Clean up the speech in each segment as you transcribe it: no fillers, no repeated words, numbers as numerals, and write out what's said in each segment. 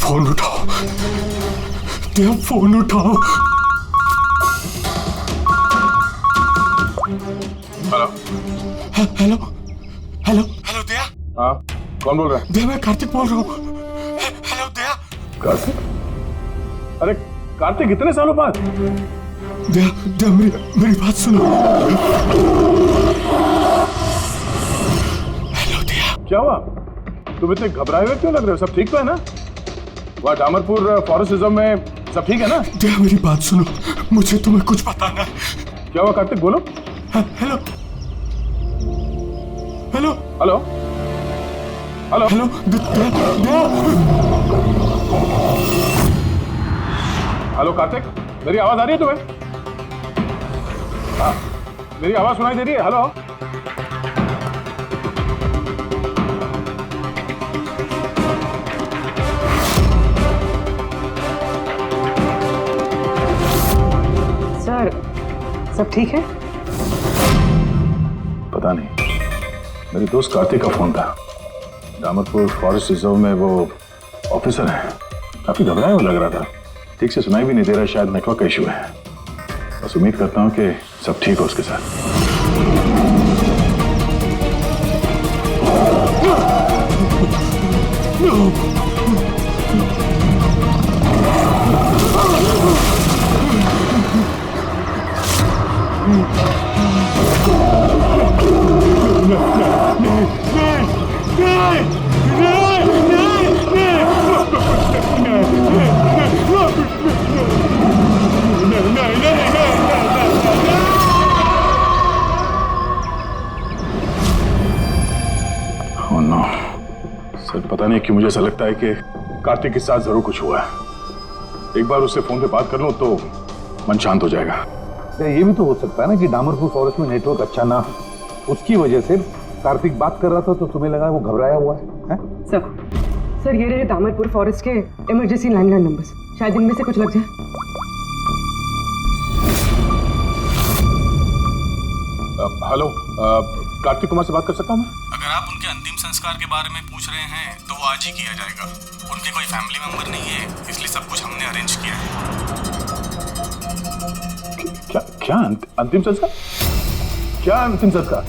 Phone उठाओ दिया, phone उठाओ। हेलो हेलो हेलो हेलो दिया। हाँ, कौन बोल रहा है? दिया, मैं कार्तिक बोल रहा हूँ। हेलो दिया। कार्तिक? अरे कार्तिक, इतने सालों बाद? दिया दिया, मेरी बात सुनो। हेलो दिया। क्या हुआ? तुम इतने घबराए हुए क्यों लग रहे हो? सब ठीक तो है ना? वहाँ डामरपुर फॉरेस्ट रिजर्व में सब ठीक है ना? दिया, मेरी बात सुनो, मुझे तुम्हें कुछ बताना है। क्या हुआ कार्तिक, बोलो। Hello hello hello hello hello दिया। हेलो कार्तिक, मेरी आवाज आ रही है तुम्हें? हाँ, मेरी आवाज सुनाई दे रही है? हेलो सर, सब ठीक है? पता नहीं, मेरे दोस्त कार्तिक का फोन था। डामरपुर फॉरेस्ट रिजर्व में वो ऑफिसर है, काफी घबराया हुआ लग रहा था। ठीक से सुनाई भी नहीं दे रहा, शायद नेटवर्क का इशू है। बस उम्मीद करता हूँ कि सब ठीक हो उसके साथ। Oh no. सर पता नहीं क्यों मुझे ऐसा लगता है कि कार्तिक के साथ जरूर कुछ हुआ है। एक बार उससे फोन पे बात कर लूं तो मन शांत हो जाएगा। ये भी तो हो सकता है ना कि डामरपुर फॉरेस्ट में नेटवर्क अच्छा ना हो, उसकी वजह से कार्तिक बात कर रहा था तो तुम्हें लगा वो घबराया हुआ है? सर ये रहे डामरपुर फॉरेस्ट के इमरजेंसी लैंडलाइन नंबर्स, शायद इनमें से कुछ लग जाए। हेलो, कार्तिक कुमार से बात कर सकता हूँ मैं? अगर आप उनके अंतिम संस्कार के बारे में पूछ रहे हैं तो वो आज ही किया जाएगा। उनके कोई फैमिली मेंबर नहीं है, इसलिए सब कुछ हमने अरेंज किया है। क्या अंतिम संस्कार? क्या अंतिम संस्कार?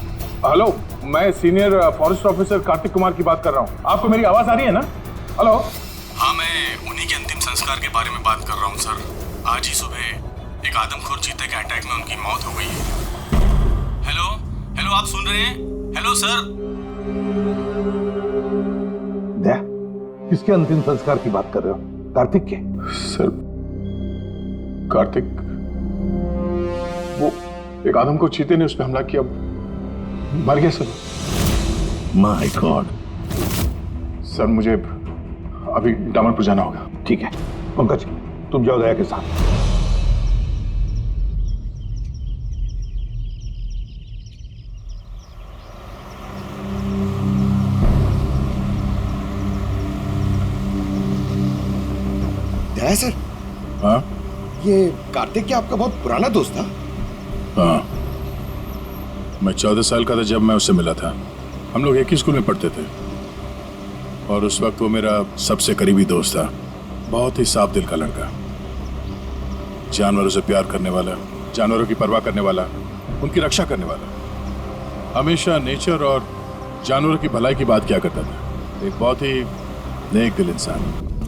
हेलो, मैं senior forest officer Kartik Kumar की बात कर रहा हूँ। आपको मेरी आवाज आ रही है ना? हेलो। हाँ, मैं उन्हीं के अंतिम संस्कार के बारे में बात कर रहा हूँ सर। आज ही सुबह एक आदमखोर चीते के अटैक में उनकी मौत हो गई है। हेलो हेलो, आप सुन रहे हैं? Hello sir. किसके अंतिम संस्कार की बात कर रहे हो? कार्तिक के? सर कार्तिक, वो एक आदम को चीते ने उस पर हमला किया, मर गया सर। My God. सर मुझे अभी डामरपुर जाना होगा। ठीक है पंकज, तुम जाओ दया के साथ। दया सर। हाँ? ये कार्तिक क्या आपका बहुत पुराना दोस्त था? हाँ, मैं 14 साल का था जब मैं उससे मिला था। हम लोग एक ही स्कूल में पढ़ते थे और उस वक्त वो मेरा सबसे करीबी दोस्त था। बहुत ही साफ दिल का लड़का, जानवरों से प्यार करने वाला, जानवरों की परवाह करने वाला, उनकी रक्षा करने वाला। हमेशा नेचर और जानवरों की भलाई की बात किया करता था। एक बहुत ही नेक दिल इंसान।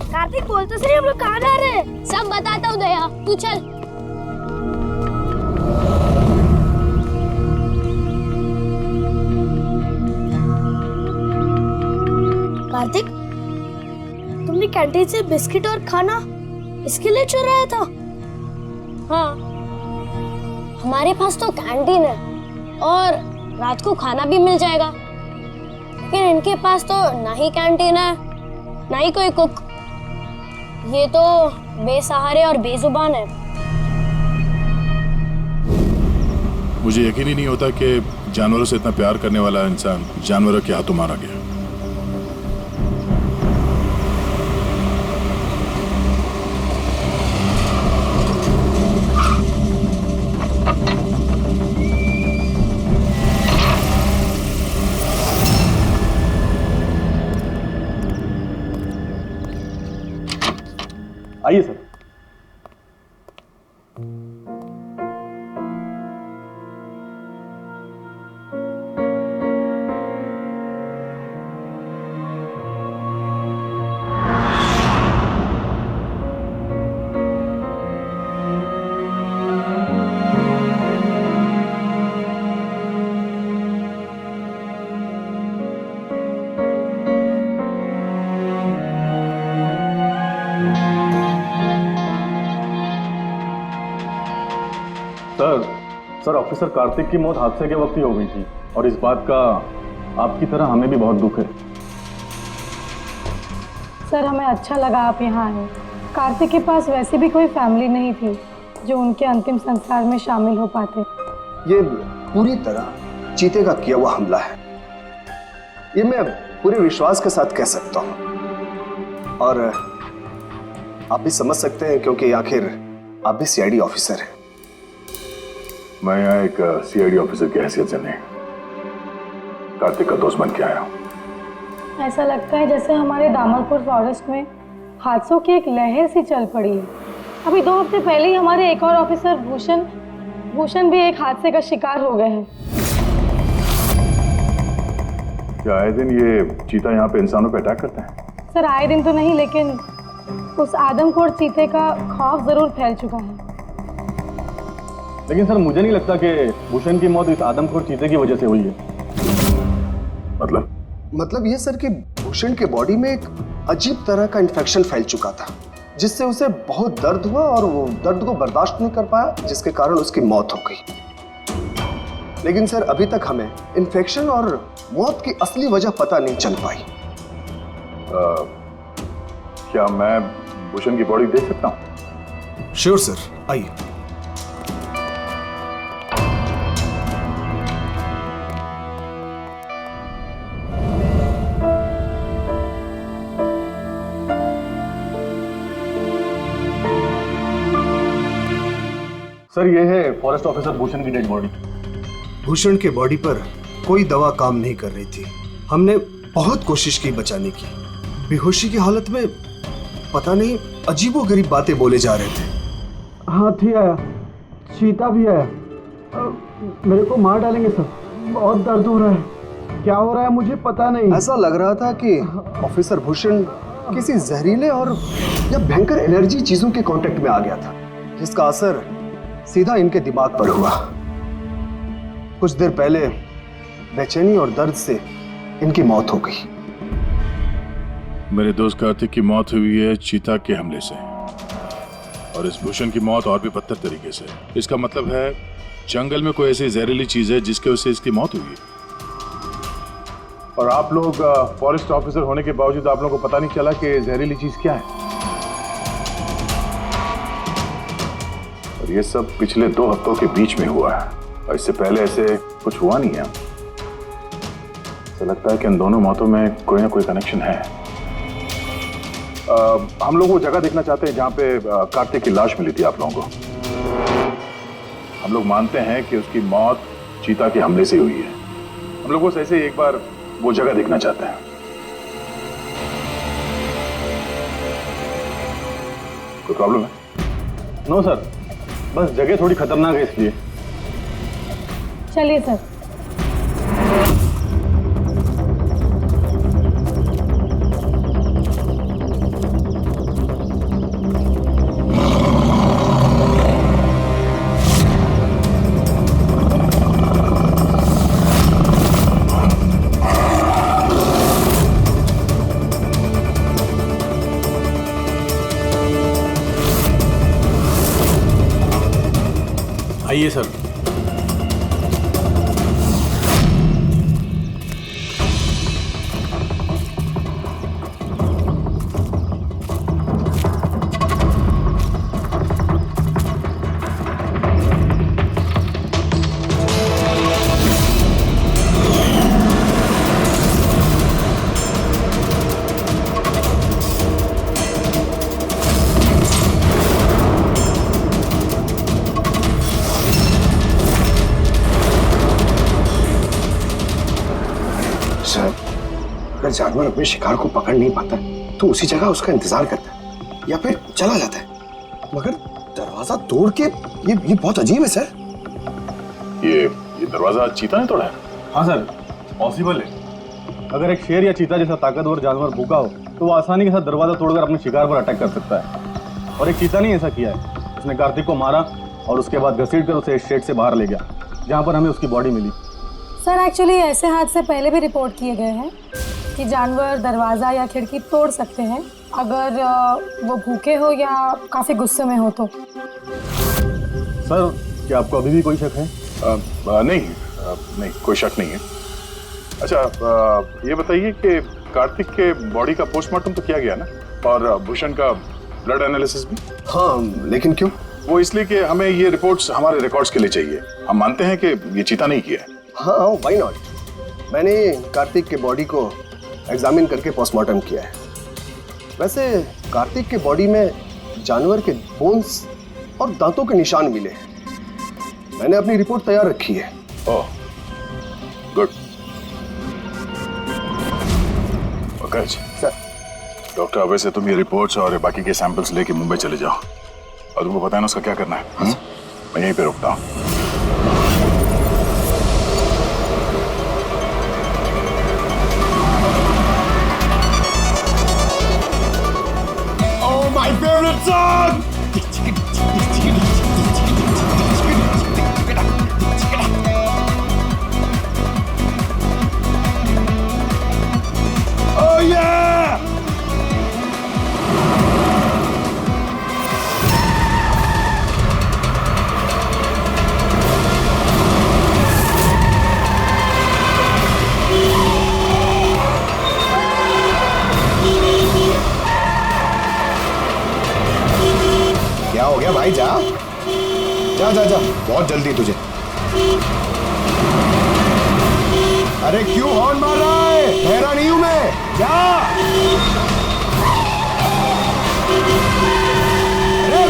कार्तिक बोल तो सही, हम लोग कहाँ जा रहे हैं? सब बताता हूँ दया, तू चल। कार्तिक, तुमने कैंटीन से बिस्किट और खाना इसके लिए चुराया था? हाँ, हमारे पास तो कैंटीन है और रात को खाना भी मिल जाएगा, लेकिन इनके पास तो ना ही कैंटीन है ना ही कोई कुक। ये तो बेसहारे और बेजुबान है। मुझे यकीन ही नहीं होता कि जानवरों से इतना प्यार करने वाला इंसान जानवरों के हाथों मारा गया। आइए सर। सर ऑफिसर कार्तिक की मौत हादसे के वक्त ही हो गई थी और इस बात का आपकी तरह हमें भी बहुत दुख है। सर हमें अच्छा लगा आप यहाँ आए। कार्तिक के पास वैसे भी कोई फैमिली नहीं थी जो उनके अंतिम संस्कार में शामिल हो पाते। ये पूरी तरह चीते का किया हुआ हमला है, ये मैं पूरे विश्वास के साथ कह सकता हूँ। और आप भी समझ सकते हैं क्योंकि आखिर आप भी सीआईडी ऑफिसर हैं। मैं यहाँ एक सीआईडी ऑफिसर की हैसियत से नहीं, कार्तिक का दोस्त बन के आया हूँ। ऐसा लगता है जैसे हमारे दामरपुर फॉरेस्ट में हादसों की एक लहर सी चल पड़ी है। अभी 2 हफ्ते पहले ही हमारे एक और ऑफिसर भूषण भी एक हादसे का शिकार हो गए हैं। क्या आए दिन ये चीता यहाँ पे इंसानों पे अटैक करते हैं? सर आए दिन तो नहीं, लेकिन उस आदमखोर चीते का खौफ जरूर फैल चुका है। लेकिन सर मुझे नहीं लगता कि भूषण की मौत इस आदमखोर चीते की वजह से हुई है। मतलब ये सर कि भूषण के बॉडी में एक अजीब तरह का इन्फेक्शन फैल चुका था, जिससे उसे बहुत दर्द हुआ और वो दर्द को बर्दाश्त नहीं कर पाया, जिसके कारण उसकी मौत हो गई। लेकिन सर अभी तक हमें इन्फेक्शन और मौत की असली वजह पता नहीं चल पाई। क्या मैं भूषण की बॉडी देख सकता हूँ? श्योर सर, आइए। सर ये है फॉरेस्ट ऑफिसर भूषण की डेड बॉडी। भूषण के बॉडी पर कोई दवा काम नहीं कर रही थी। हमने बहुत कोशिश की बचाने की। बेहोशी की हालत में पता नहीं अजीबोगरीब बातें बोले जा रहे थे। हाथी आया, चीता भी आया, मेरे को मार डालेंगे सर, बहुत दर्द हो रहा है। क्या हो रहा है मुझे पता नहीं। ऐसा लग रहा था कि ऑफिसर भूषण किसी जहरीले और या भयंकर एलर्जी चीजों के कांटेक्ट में आ गया था, जिसका असर सीधा इनके दिमाग पर हुआ। कुछ देर पहले बेचैनी और दर्द से इनकी मौत हो गई। मेरे दोस्त कार्तिक की मौत हुई है चीता के हमले से, और इस भूषण की मौत और भी बदतर तरीके से। इसका मतलब है जंगल में कोई ऐसी जहरीली चीज है जिसके वजह से इसकी मौत हुई है। और आप लोग फॉरेस्ट ऑफिसर होने के बावजूद आप लोगों को पता नहीं चला कि जहरीली चीज क्या है। और ये सब पिछले 2 हफ्तों के बीच में हुआ है, और इससे पहले ऐसे कुछ हुआ नहीं है। ऐसा लगता है कि इन दोनों मौतों में कोई ना कोई कनेक्शन है। हम लोग वो जगह देखना चाहते हैं जहां पे कार्तिक की लाश मिली थी आप लोगों को। हम लोग मानते हैं कि उसकी मौत चीता के हमले से हुई है। हम लोग बस ऐसे एक बार वो जगह देखना चाहते हैं। कोई प्रॉब्लम है? नो सर, बस जगह थोड़ी खतरनाक है इसलिए। चलिए सर। आइए सर। अगर जानवर अपने शिकार को पकड़ नहीं पाता तो उसी जगह उसका इंतजार करता है। या फिर चला जाता है, मगर दरवाजा तोड़ के ये बहुत अजीब है सर। ये दरवाजा चीता ने तोड़ा है? हाँ सर, पॉसिबल है। अगर एक शेर या चीता जैसा ताकतवर जानवर भूखा हो तो वो आसानी के साथ दरवाजा तोड़कर अपने शिकार पर अटैक कर सकता है। और एक चीता ने ऐसा किया है, उसने कार्तिक को मारा और उसके बाद घसीटकर उसे शेड से बाहर ले गया, जहाँ पर हमें उसकी बॉडी मिली। सर एक्चुअली ऐसे हादसे पहले भी रिपोर्ट किए गए हैं कि जानवर दरवाज़ा या खिड़की तोड़ सकते हैं अगर वो भूखे हो या काफ़ी गुस्से में हो तो। सर, क्या आपको अभी भी कोई शक है? नहीं, कोई शक नहीं है। अच्छा, ये बताइए कि कार्तिक के बॉडी का पोस्टमार्टम तो किया गया ना, और भूषण का ब्लड एनालिसिस भी? हाँ, लेकिन क्यों? वो इसलिए कि हमें ये रिपोर्ट्स हमारे रिकॉर्ड्स के लिए चाहिए। हम मानते हैं कि ये चीता नहीं किया है। हाँ, व्हाई नॉट। मैंने कार्तिक के बॉडी को एग्जामिन करके पोस्टमार्टम किया है। वैसे कार्तिक के बॉडी में जानवर के बोन्स और दांतों के निशान मिले हैं। मैंने अपनी रिपोर्ट तैयार रखी है। ओह, गुड। Okay sir. डॉक्टर, अब से तुम ये रिपोर्ट्स और बाकी के सैंपल्स लेके मुंबई चले जाओ, और तुमको पता है ना उसका क्या करना है। मैं यहीं पे रुकता हूँ। Oh, my favorite song! Oh yeah! क्या हो गया भाई? जा जा जा जा, बहुत जल्दी तुझे। अरे क्यों हॉर्न मार रहा है? ठहरा नहीं हूं मैं, जा। अरे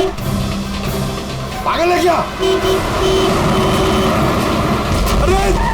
पागल है क्या? अरे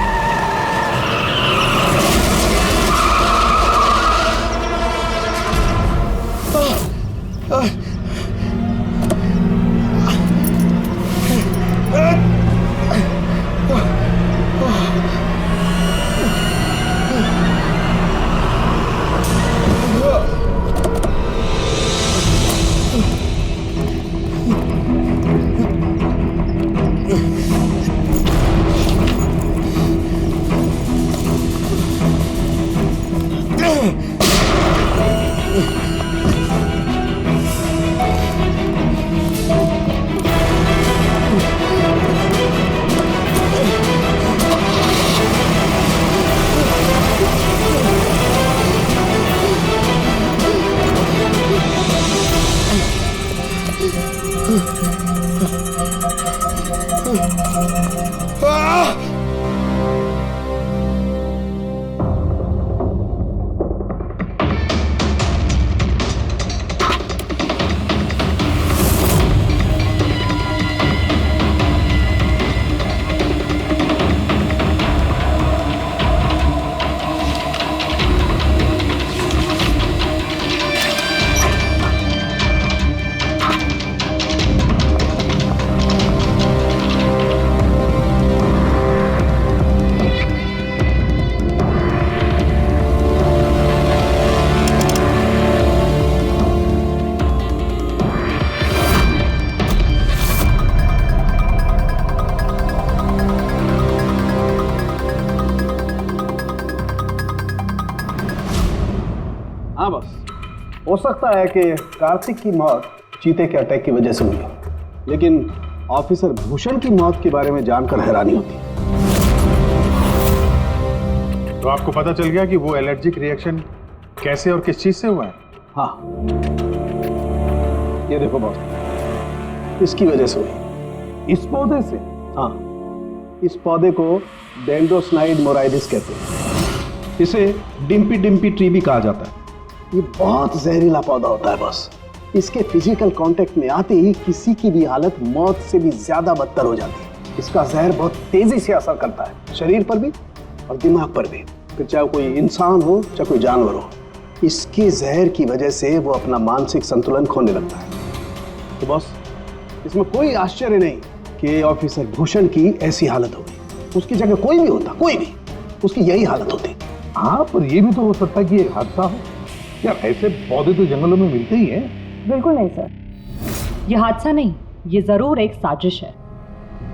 हाँ बस, हो सकता है कि कार्तिक की मौत चीते के अटैक की वजह से हुई, लेकिन ऑफिसर भूषण की मौत के बारे में जानकर हैरानी होती। तो आपको पता चल गया कि वो एलर्जिक रिएक्शन कैसे और किस चीज से हुआ है? हाँ, ये देखो बॉस, इसकी वजह से हुई। इस पौधे से? हाँ, इस पौधे को डेंड्रोस्नाइड मोराइडिस कहते हैं। इसे डिम्पी डिम्पी ट्री भी कहा जाता है। ये बहुत जहरीला पौधा होता है बॉस। इसके फिजिकल कांटेक्ट में आते ही किसी की भी हालत मौत से भी ज्यादा बदतर हो जाती है। इसका जहर बहुत तेजी से असर करता है, शरीर पर भी और दिमाग पर भी, फिर चाहे कोई इंसान हो चाहे कोई जानवर हो। इसके जहर की वजह से वो अपना मानसिक संतुलन खोने लगता है। तो बॉस, इसमें कोई आश्चर्य नहीं कि ऑफिसर भूषण की ऐसी हालत हो गई। उसकी जगह कोई भी होता, कोई भी, उसकी यही हालत होती। हाँ, पर ये भी तो हो सकता है कि एक हादसा हो। यार ऐसे पौधे तो जंगलों में मिलते ही हैं। बिल्कुल नहीं सर, ये हादसा नहीं, ये जरूर एक साजिश है,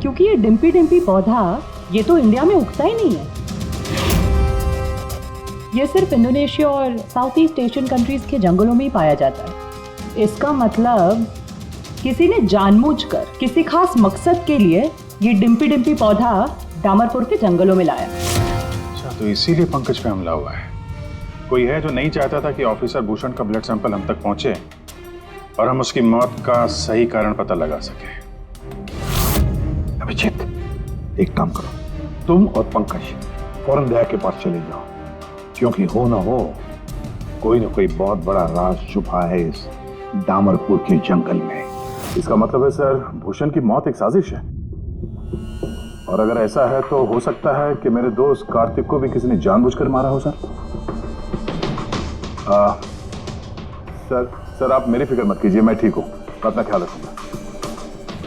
क्योंकि ये डिम्पी डिम्पी पौधा ये तो इंडिया में उगता ही नहीं है। ये सिर्फ इंडोनेशिया और साउथ ईस्ट एशियन कंट्रीज के जंगलों में ही पाया जाता है। इसका मतलब किसी ने जानबूझकर किसी खास मकसद के लिए ये डिम्पी डिम्पी पौधा डामरपुर के जंगलों में लाया। अच्छा, तो इसीलिए पंकज पे हमला हुआ है। कोई है जो नहीं चाहता था कि ऑफिसर भूषण का ब्लड सैंपल हम तक पहुंचे और हम उसकी मौत का सही कारण पता लगा सके। अभिजीत, एक काम करो, तुम और पंकज फौरन दया के पास चले जाओ, क्योंकि हो ना हो कोई ना कोई बहुत बड़ा राज छुपा है इस डामरपुर के जंगल में। इसका मतलब है सर, भूषण की मौत एक साजिश है, और अगर ऐसा है तो हो सकता है कि मेरे दोस्त कार्तिक को भी किसी ने जानबूझकर मारा हो। सर आप मेरी फिक्र मत कीजिए, मैं ठीक हूँ, मैं अपना ख्याल रखूंगा।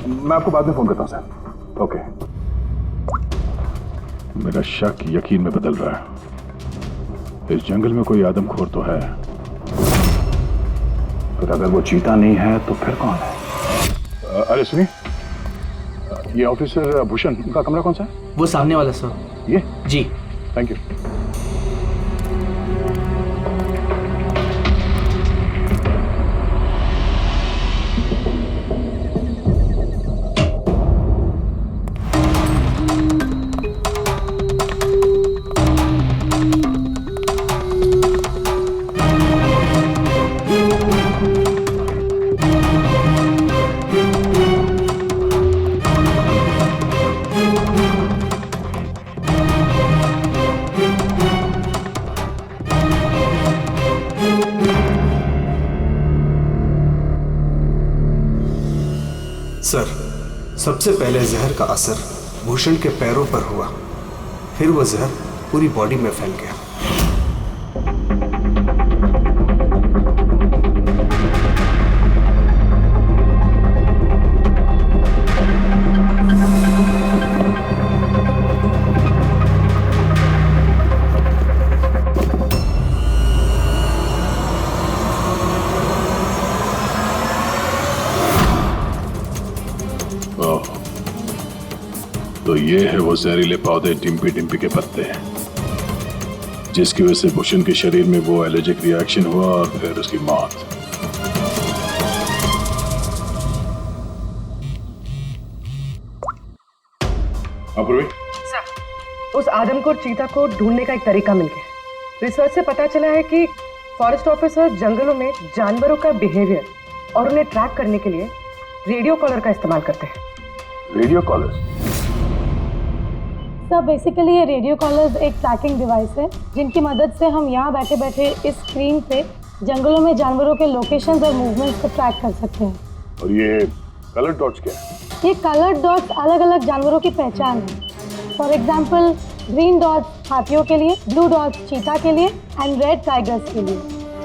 मैं आपको बाद में फोन करता हूँ सर। ओके। मेरा शक यकीन में बदल रहा है। इस जंगल में कोई आदमखोर तो है, फिर अगर वो चीता नहीं है तो फिर कौन है? अरे सुनिए, ये ऑफिसर भूषण का कमरा कौन सा है? वो सामने वाला सर। ये जी, थैंक यू। सर, सबसे पहले जहर का असर भूषण के पैरों पर हुआ, फिर वो जहर पूरी बॉडी में फैल गया। तो ये है वो जहरीले पौधे डिम्पी डिम्पी के पत्ते, जिसकी वजह से भूषण के शरीर में वो एलर्जिक रिएक्शन हुआ और फिर उसकी मौत। अपूर्वी, सर, उस आदमखोर चीता को ढूंढने का एक तरीका मिल गया। रिसर्च से पता चला है कि फॉरेस्ट ऑफिसर जंगलों में जानवरों का बिहेवियर और उन्हें ट्रैक करने के लिए रेडियो कॉलर का इस्तेमाल करते हैं। Radio collar? सर बेसिकली ये रेडियो कॉलर्स एक ट्रैकिंग डिवाइस है, जिनकी मदद से हम यहाँ बैठे बैठे इस स्क्रीन पे जंगलों में जानवरों के लोकेशंस और मूवमेंट्स को ट्रैक कर सकते हैं। और ये कलर डॉट्स क्या है? ये कलर डॉट्स अलग अलग जानवरों की पहचान है। फॉर एग्जाम्पल, ग्रीन डॉट्स हाथियों के लिए, ब्लू डॉट्स चीता के लिए एंड रेड टाइगर्स के लिए।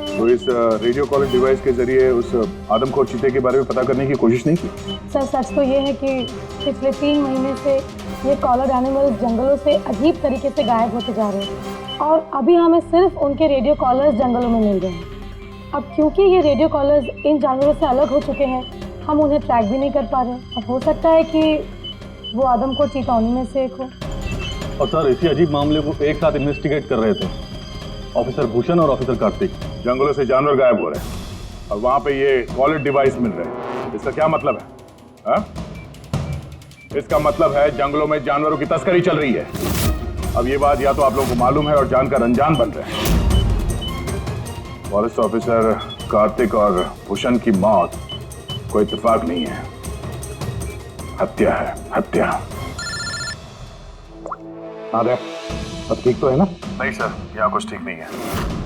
तो इस रेडियो कॉलर डिवाइस के जरिए उस आदमखोर चीते के बारे में पता करने की कोशिश नहीं की? सर सच तो ये है कि पिछले 3 महीने से ये कॉलर एनिमल्स जंगलों से अजीब तरीके से गायब होते जा रहे हैं, और अभी हमें सिर्फ उनके रेडियो कॉलर्स जंगलों में मिल रहे हैं। अब क्योंकि ये रेडियो कॉलर्स इन जानवरों से अलग हो चुके हैं, हम उन्हें ट्रैक भी नहीं कर पा रहे। अब हो सकता है कि वो आदमखोर चीता उन्हीं में से एक हो। और सर, इसी अजीब मामले को एक साथ इन्वेस्टिगेट कर रहे थे ऑफिसर भूषण और ऑफिसर कार्तिक। जंगलों से जानवर गायब हो रहे हैं और वहां पे ये कॉलर डिवाइस मिल रहे हैं। इसका क्या मतलब है? हा? इसका मतलब है जंगलों में जानवरों की तस्करी चल रही है। अब ये बात या तो आप लोगों को मालूम है और जानकर अनजान बन रहे हैं। फॉरेस्ट ऑफिसर कार्तिक और भूषण की मौत कोई इत्तेफाक नहीं है, हत्या है, हत्या। अरे अब ठीक तो है ना? नहीं सर, यहाँ कुछ ठीक नहीं है।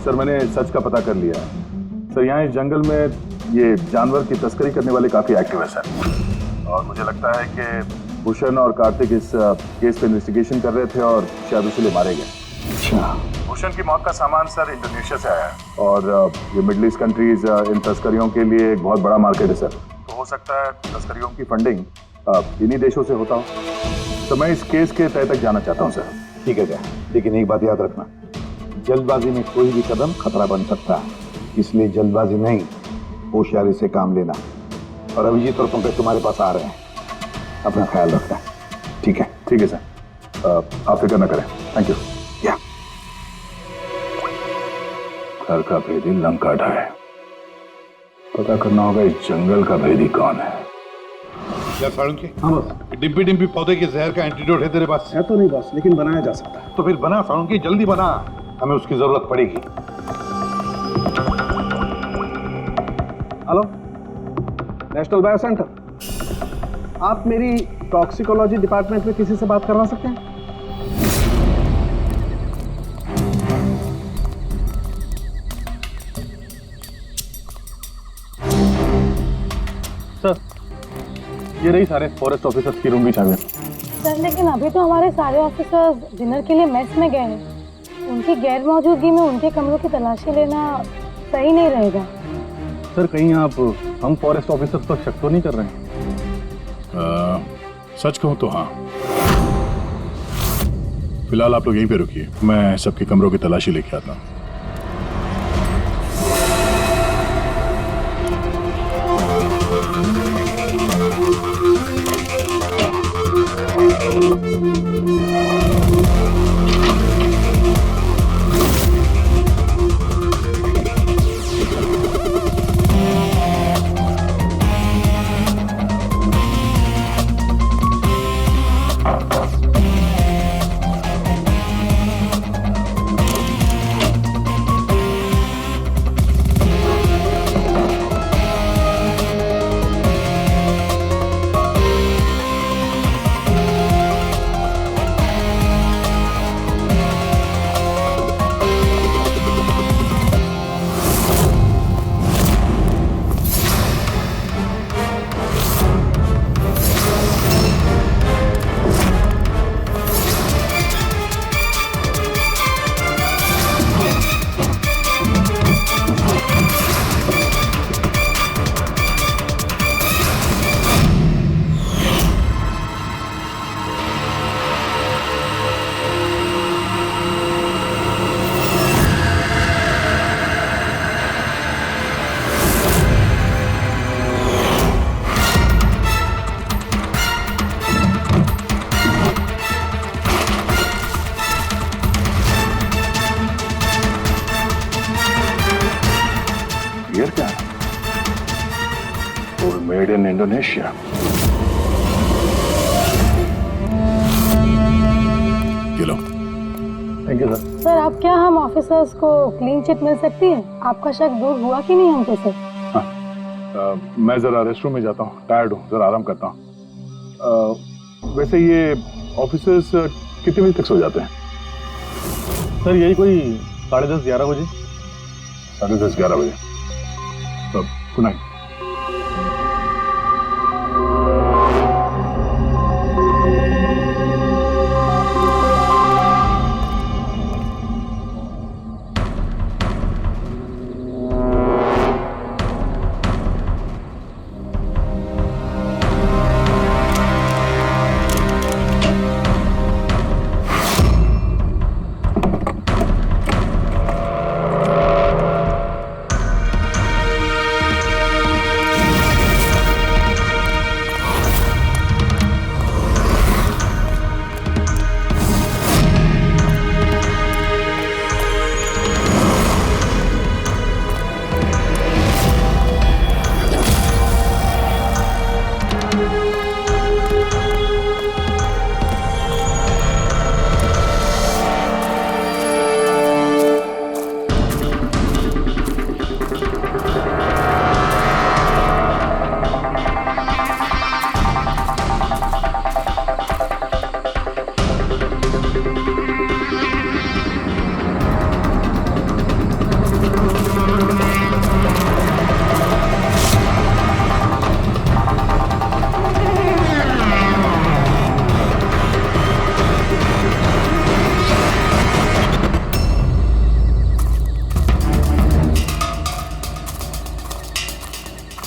सर, मैंने सच का पता कर लिया है। सर, यहाँ इस जंगल में ये जानवर की तस्करी करने वाले काफी एक्टिव है सर, और मुझे लगता है कि भूषण और कार्तिक इस केस पे इन्वेस्टिगेशन कर रहे थे और शायद इसीलिए मारे गए। अच्छा। भूषण की मौत का सामान सर इंडोनेशिया से आया है और ये मिडिल ईस्ट कंट्रीज इन तस्करियों के लिए एक बहुत बड़ा मार्केट है सर। तो हो सकता है तस्करियों की फंडिंग इन्हीं देशों से होता हो। तो मैं इस केस के तह तक जाना चाहता हूँ सर। ठीक है क्या, लेकिन एक बात याद रखना, जल्दबाजी में कोई भी कदम खतरा बन सकता है, इसलिए जल्दबाजी नहीं, होशियारी से काम लेना। और अभिजीत और पंकज तुम्हारे पास आ रहे हैं, अपना ख्याल रखना। ठीक है? ठीक है सर, आप फिक्र न करें। Thank you. या घर का भेदी लंका ढाए, पता करना होगा इस जंगल का भेदी कौन है। क्या साळुंके? हाँ बस। डिम्पी डिम्पी पौधे के जहर का एंटीडोट है तेरे पास? है तो नहीं बस, लेकिन बनाया जा सकता है। तो फिर बना साळुंके, जल्दी बना, हमें उसकी जरूरत पड़ेगी। हेलो, नेशनल बायो सेंटर, आप मेरी टॉक्सिकोलॉजी डिपार्टमेंट में किसी से बात करवा सकते हैं? सर ये रही सारे फॉरेस्ट ऑफिसर्स की रूम की चाबियां। सर लेकिन अभी तो हमारे सारे ऑफिसर्स डिनर के लिए मेस में गए हैं, उनकी गैर मौजूदगी में उनके कमरों की तलाशी लेना सही नहीं रहेगा। सर कहीं आप हम फॉरेस्ट ऑफिसर्स पर शक तो नहीं कर रहे हैं? सच कहूँ तो हाँ। फिलहाल आप लोग यहीं पे रुकिए, मैं सबके कमरों की तलाशी लेके आता हूँ। ये क्या है? और मेड इन इंडोनेशिया। ये लो। Thank you sir. सर अब क्या हम ऑफिसर्स को क्लीन चिट मिल सकती है? आपका शक दूर हुआ कि नहीं हमको सर? मैं जरा रेस्टरूम में जाता हूँ, टायर्ड हूँ, जरा आराम करता हूँ। वैसे ये ऑफिसर्स कितने बजे तक सो जाते हैं? सर यही कोई 10:30-11 बजे। 10:30-11 बजे। Good night.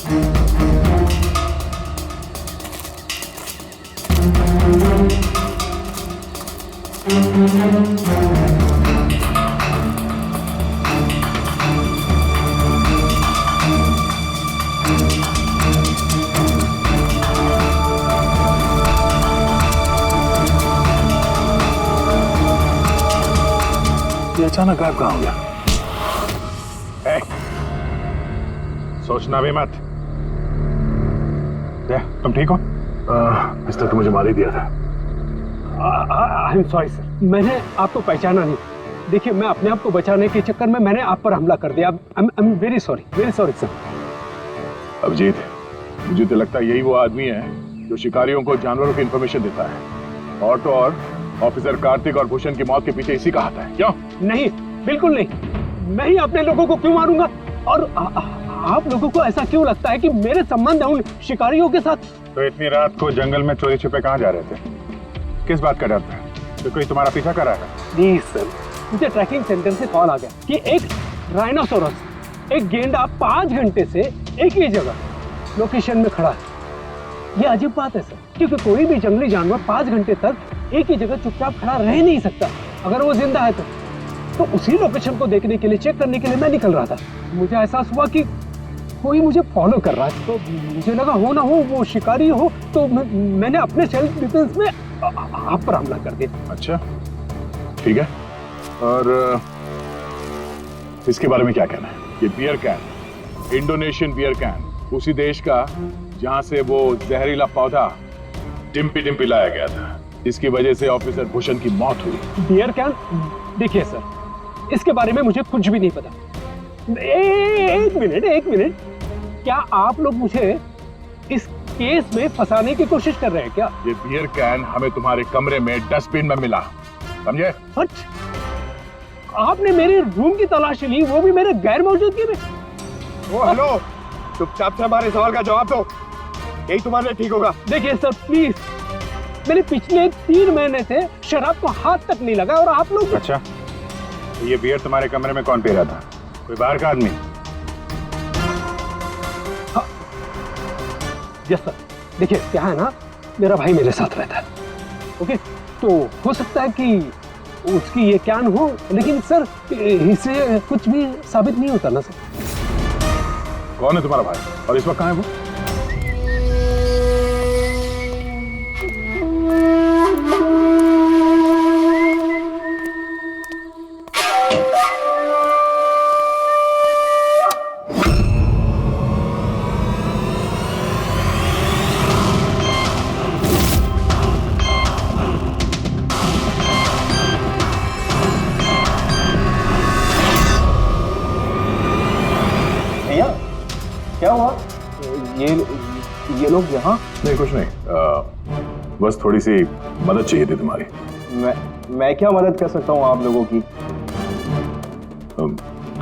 ये अचानक गायब कहाँ हो गया? सोचना भी मत। तुम ठीक हो? मिस्टर तो मुझे मार ही दिया था। आई एम सॉरी सर, मैंने आपको पहचाना नहीं। देखिए, मैं अपने आप को बचाने के चक्कर में मैंने आप पर हमला कर दिया। I am very sorry sir. Abhijit, मुझे तो लगता है यही वो आदमी है जो शिकारियों को जानवरों की इंफॉर्मेशन देता है। और तो और ऑफिसर कार्तिक और भूषण की मौत के पीछे इसी का हाथ है। क्यों? नहीं, बिल्कुल नहीं। मैं ही अपने लोगों को क्यों मारूंगा? और आप लोगों को ऐसा क्यों लगता है कि मेरे संबंध है उन शिकारियों के साथ? तो इतनी रात को जंगल में चोरी छिपे कहाँ जा रहे थे? किस बात का डर था? तो कोई तुम्हारा पीछा कर रहा है? प्लीज सर, मुझे ट्रैकिंग सेंटर से कॉल आ गया कि एक राइनोसोरस, एक गेंडा 5 घंटे से एक ही जगह लोकेशन में खड़ा है। ये अजीब बात है सर, क्योंकि कोई भी जंगली जानवर 5 घंटे तक एक ही जगह चुपचाप खड़ा रह नहीं सकता। अगर वो जिंदा है तो उसी लोकेशन को देखने के लिए, चेक करने के लिए मैं निकल रहा था। मुझे एहसास हुआ कि कोई मुझे फॉलो कर रहा है, तो मुझे लगा हो ना हो वो शिकारी हो, तो मैंने अपने सेल्फ डिफेंस में आप पर हमला कर दिया। अच्छा, ठीक है। और इसके बारे में क्या कहना है? ये beer can, Indonesian beer can, उसी देश का जहां से वो जहरीला पौधा डिम्पी डिम्पी लाया गया था, जिसकी वजह से ऑफिसर भूषण की मौत हुई। Beer can? देखिए सर, इसके बारे में मुझे कुछ भी नहीं पता। एक मिनट, क्या आप लोग मुझे इस केस में फंसाने की कोशिश कर रहे हैं क्या? ये बियर कैन हमें तुम्हारे कमरे में डस्टबिन में मिला, समझे? आपने मेरे रूम की तलाशी ली, वो भी मेरे गैर मौजूदगी में। ओ हेलो, चुपचाप से हमारे सवाल का जवाब दो, यही तुम्हारे लिए ठीक होगा। देखिए सर प्लीज, मैंने पिछले 3 महीने से शराब को हाथ तक नहीं लगा और आप लोग। अच्छा, ये बियर तुम्हारे कमरे में कौन पी रहा था? कोई बाहर का आदमी? Yes sir. देखिए क्या है ना, मेरा भाई मेरे साथ रहता है, ओके? तो हो सकता है कि उसकी ये कैन हो, लेकिन सर इससे कुछ भी साबित नहीं होता ना सर। कौन है तुम्हारा भाई और इस वक्त कहाँ है वो? क्या हुआ? ये लोग यहाँ? नहीं, कुछ नहीं, बस थोड़ी सी मदद चाहिए थी तुम्हारी। मैं क्या मदद कर सकता हूँ आप लोगों की?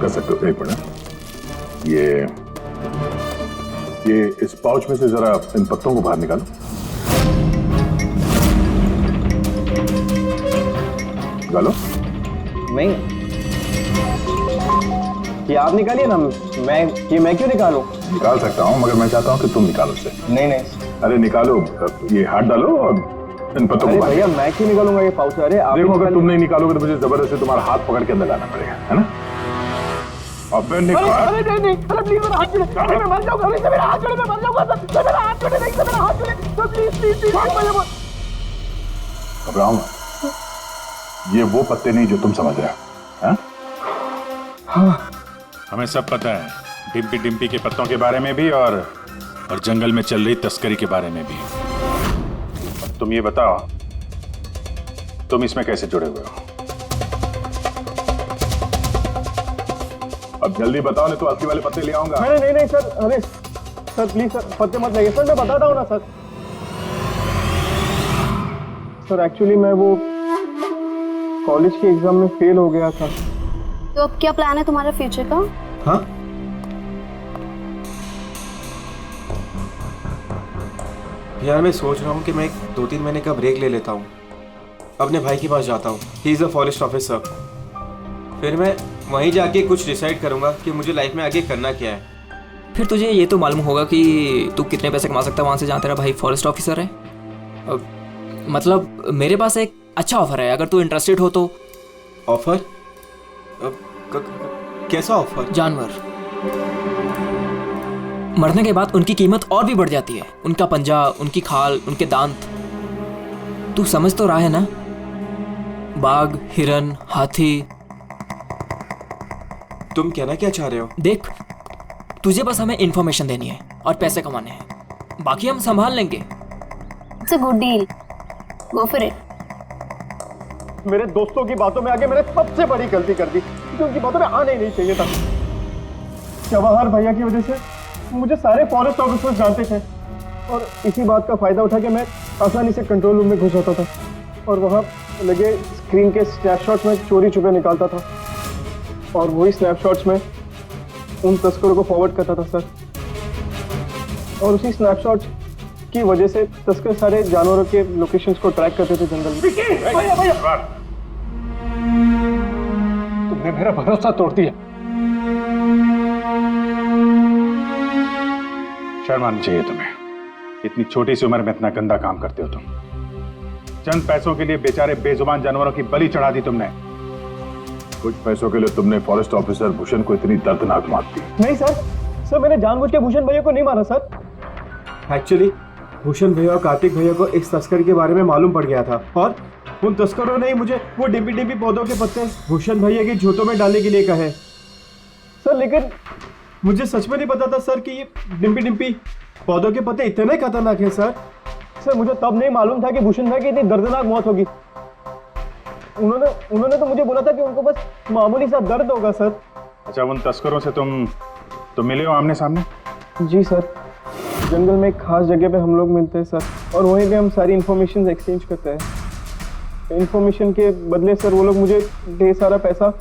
कर सकते हो। एक मिनट, ये इस पाउच में से जरा इन पत्तों को बाहर निकालो। निकालो। नहीं, ये आप निकालिए ना, मैं क्यों निकालूं? निकाल सकता हूँ, मगर मैं चाहता हूँ कि तुम निकालो इसे। नहीं। अरे निकालो, ये हाथ डालो और इन पत्तों को। भैया मैं क्यों निकालूंगा ये पाउच? अरे आप देखो, अगर तुम नहीं निकालोगे तो मुझे जबरदस्ती तुम्हारा हाथ पकड़ के अंदर लाना पड़ेगा, है ना? अबे निकाल। अरे नहीं, अरे प्लीज मेरा हाथ छोड़े, मैं मर जाऊंगा, अरे मेरा हाथ छोड़े, मैं मर जाऊंगा सर, मेरा हाथ छोड़े, नहीं मेरा हाथ छोड़े, प्लीज। घबराओ मत, ये वो पत्ते नहीं जो तुम समझ रहे हो। हाँ, हमें सब पता है, डिम्पी डिम्पी के पत्तों के बारे में भी और जंगल में चल रही तस्करी के बारे में भी। तुम ये बताओ, तुम इसमें कैसे जुड़े हुए हो? अब जल्दी बताओ, नहीं तो असली वाले पत्ते ले आऊंगा। नहीं सर, अरे सर प्लीज सर, पत्ते मत लाइए सर, मैं बताता हूँ ना सर। सर एक्चुअली मैं वो कॉलेज के एग्जाम में फेल हो गया था। तो अब क्या प्लान है तुम्हारे फ्यूचर का? हाँ, यार मैं सोच रहा हूँ कि मैं 2-3 महीने का ब्रेक ले लेता हूँ, अपने भाई के पास जाता हूँ, he is a forest officer. फिर मैं वहीं जाके कुछ डिसाइड करूँगा कि मुझे लाइफ में आगे करना क्या है। फिर तुझे ये तो मालूम होगा कि तू कितने पैसे कमा सकता है वहाँ से जहाँ तेरा भाई फॉरेस्ट ऑफिसर है। मतलब मेरे पास एक अच्छा ऑफर है, अगर तू इंटरेस्टेड हो तो। ऑफर? कैसा ऑफर? जानवर मरने के बाद उनकी कीमत और भी बढ़ जाती है, उनका पंजा, उनकी खाल, उनके दांत। तू समझ तो रहा है ना? बाघ, हिरन, हाथी। तुम कहना क्या चाह रहे हो? देख, तुझे बस हमें इंफॉर्मेशन देनी है और पैसे कमाने हैं, बाकी हम संभाल लेंगे। It's a good deal, go for it. मेरे दोस्तों की बातों में आके मैंने सबसे बड़ी गलती कर दी, क्योंकि उनकी बातों में आना ही नहीं चाहिए था। जवाहर भैया की वजह से मुझे सारे फॉरेस्ट ऑफिसर्स जानते थे और इसी बात का फायदा उठा के मैं आसानी से कंट्रोल रूम में घुस जाता था और वहाँ लगे स्क्रीन के स्नैपशॉट्स में चोरी छुपे निकालता था और वही स्नैपशॉट्स में उन तस्करों को फॉरवर्ड करता था सर। और उसी स्नैपशॉट्स की वजह से तस्कर सारे जानवरों के लोकेशंस को ट्रैक करते थे जंगल में। तुमने मेरा भरोसा तोड़ दिया। शर्म आनी चाहिए तुम्हें, इतनी छोटी सी उम्र में इतना गंदा काम करते हो तुम। चंद पैसों के लिए बेचारे बेजुबान जानवरों की बलि चढ़ा दी तुमने। कुछ पैसों के लिए तुमने फॉरेस्ट ऑफिसर भूषण को इतनी दर्दनाक मार दी। नहीं सर मैंने जानबूझ के भूषण भैया को नहीं मारा सर। एक्चुअली भूषण भैया और कार्तिक भैया को इस तस्कर के बारे में मालूम पड़ गया था और उन तस्करों ने ही मुझे वो डिम्पी डिम्पी पौधों के पत्ते भूषण भैया के जूतों में डालने के लिए कहे। सर लेकिन मुझे सच में नहीं पता था सर कि ये डिम्पी डिम्पी पौधों के पत्ते इतने खतरनाक हैं सर। सर मुझे तब नहीं मालूम था कि भूषण भाई की इतनी दर्दनाक मौत होगी। उन्होंने तो मुझे बोला था कि उनको बस मामूली सा दर्द होगा सर। अच्छा, उन तस्करों से तुम मिले हो आमने सामने? जी सर, जंगल में एक खास जगह पे हम लोग मिलते हैं सर और वहीं पे हम सारी इन्फॉर्मेशन एक्सचेंज करते हैं। इन्फॉर्मेशन के बदले सर वो लोग मुझे ढेर सारा पैसा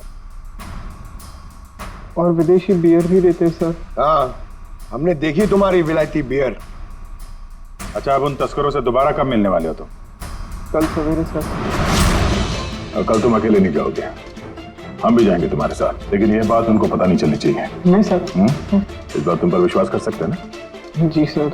और विदेशी बियर भी देते हैं सर। हाँ, हमने देखी तुम्हारी विलायती बियर। अच्छा, अब उन तस्करों से दोबारा कब मिलने वाले हो तुम? कल सवेरे सर। और कल तुम अकेले नहीं जाओगे, हम भी जाएंगे तुम्हारे साथ, लेकिन ये बात उनको पता नहीं चलनी चाहिए। नहीं सर। इस बात तुम पर विश्वास कर सकते हैं ना? जी सर।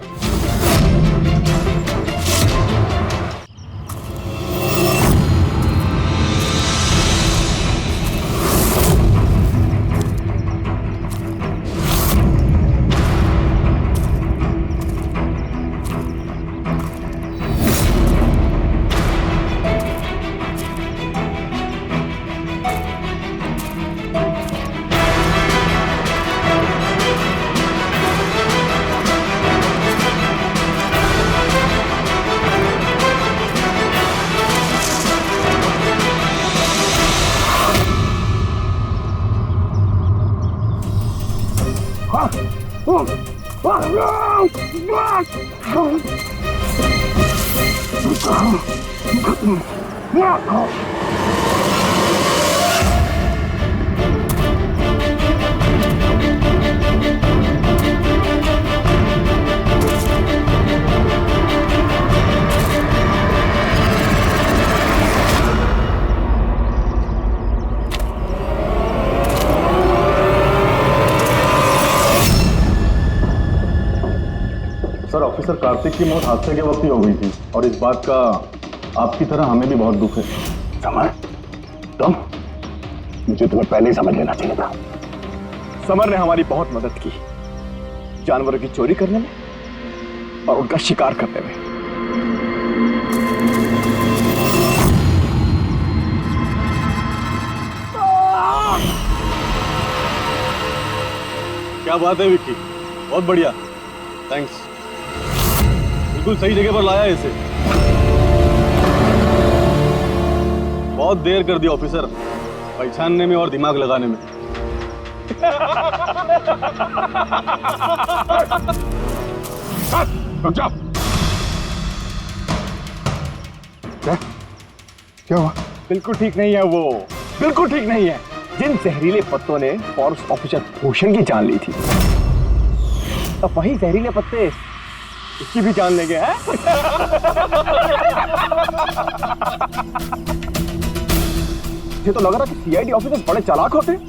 सर, ऑफिसर कार्तिक की मौत हादसे के वक्त ही हो गई थी और इस बात का आपकी तरह हमें भी बहुत दुख है। समर, तुम, मुझे तुम्हें पहले ही समझ लेना चाहिए था। समर ने हमारी बहुत मदद की, जानवरों की चोरी करने में और उनका शिकार करने में। क्या बात है विक्की, बहुत बढ़िया, थैंक्स। बिल्कुल सही जगह पर लाया इसे। बहुत देर कर दी ऑफिसर, पहचानने में और दिमाग लगाने में। क्या हुआ? बिल्कुल ठीक नहीं है वो, बिल्कुल ठीक नहीं है। जिन जहरीले पत्तों ने फॉरेस्ट ऑफिसर भूषण की जान ली थी, अब वही जहरीले पत्ते इसकी भी जान लेंगे हैं? मुझे तो लग रहा कि सीआईडी ऑफिसर बड़े चालाक होते हैं।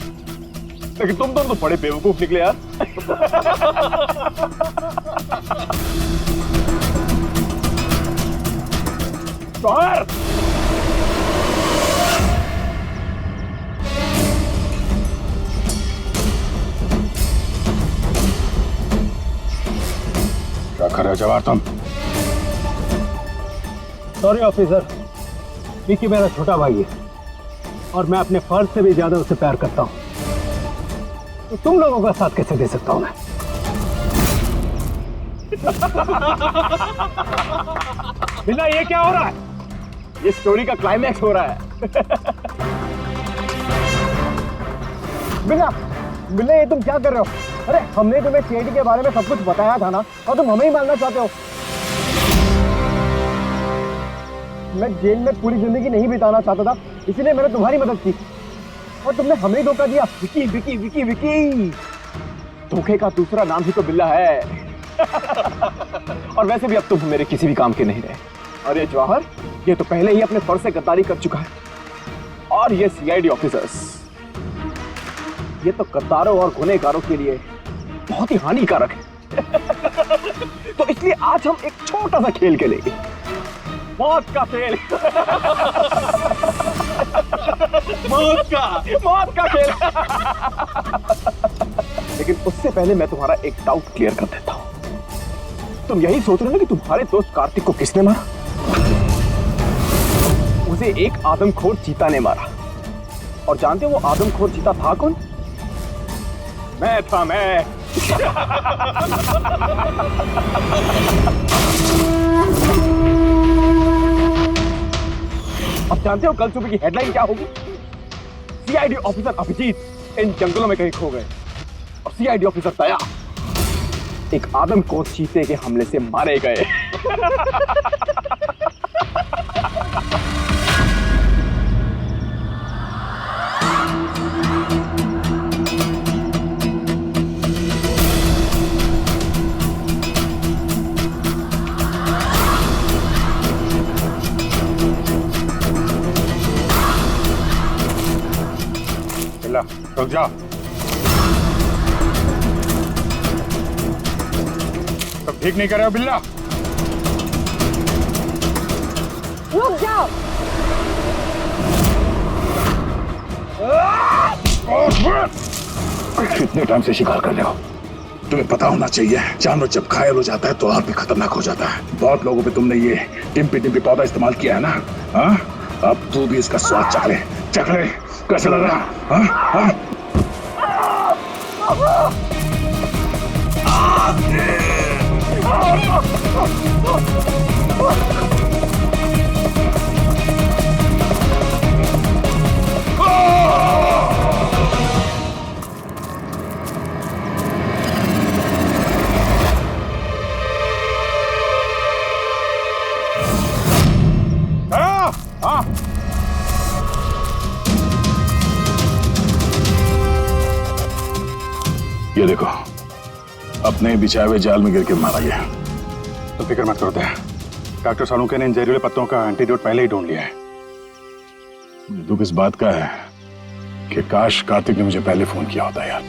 लेकिन तुम दोनों तो बड़े बेवकूफ निकले यार। बाहर क्या कर रहे हो जवाहर तुम? सॉरी ऑफिसर, विकी मेरा छोटा भाई है और मैं अपने फर्ज से भी ज्यादा उससे प्यार करता हूं, तो तुम लोगों का साथ कैसे दे सकता हूं मैं? बिना ये क्या हो रहा है? ये स्टोरी का क्लाइमैक्स हो रहा है। बिना बिना ये तुम क्या कर रहे हो? अरे हमने तुम्हें सीआईडी के बारे में सब कुछ बताया था ना, और तुम हमें ही मारना चाहते हो। मैं जेल में पूरी जिंदगी नहीं बिताना चाहता था, इसीलिए मैंने तुम्हारी मदद की और तुमने हमें ही धोखा दिया। विकी विकी विकी विकी, धोखे का दूसरा नाम ही तो बिल्ला है। और वैसे भी अब तुम मेरे किसी भी काम के नहीं रहे। अरे जवाहर, ये तो पहले ही अपने फर्ज से गद्दारी कर चुका है, और ये सीआईडी ऑफिसर्स, ये तो गद्दारों और गुनहगारों के लिए बहुत ही हानिकारक है। तो इसलिए आज हम एक छोटा सा खेल खेलेंगे, मौत का खेल। मौत का खेल। लेकिन उससे पहले मैं तुम्हारा एक डाउट क्लियर कर देता हूं। तुम यही सोच रहे हो ना कि तुम्हारे दोस्त कार्तिक को किसने मारा? उसे एक आदमखोर चीता ने मारा। और जानते हो वो आदमखोर चीता था कौन? मैं था, मैं। अब जानते हो कल सुबह की हेडलाइन क्या होगी? सीआईडी ऑफिसर अभिजीत इन जंगलों में कहीं खो गए और सीआईडी ऑफिसर दया एक आदमखोर चीते के हमले से मारे गए। रुक जाओ। तुम ठीक नहीं कर रहे हो बिल्ला? रुक जाओ। कितने टाइम से शिकार कर रहे हो? तुम्हें पता होना चाहिए, जानवर जब घायल हो जाता है तो और भी खतरनाक हो जाता है। बहुत लोगों पे तुमने ये डिम्पी डिम्पी पौधा इस्तेमाल किया है ना? हाँ, अब तू भी इसका स्वाद चख ले। चख ले, कैसा लग रहा? हाँ हाँ। ये देखो, अपने बिछाए हुए जाल में गिर के मारा गया। तो फिक्र मत करो दया, डॉक्टर सालुंके ने इन जहरीले पत्तों का एंटीडोट पहले ही ढूंढ लिया है। मुझे दुख इस बात का है कि काश कार्तिक ने मुझे पहले फोन किया होता यार।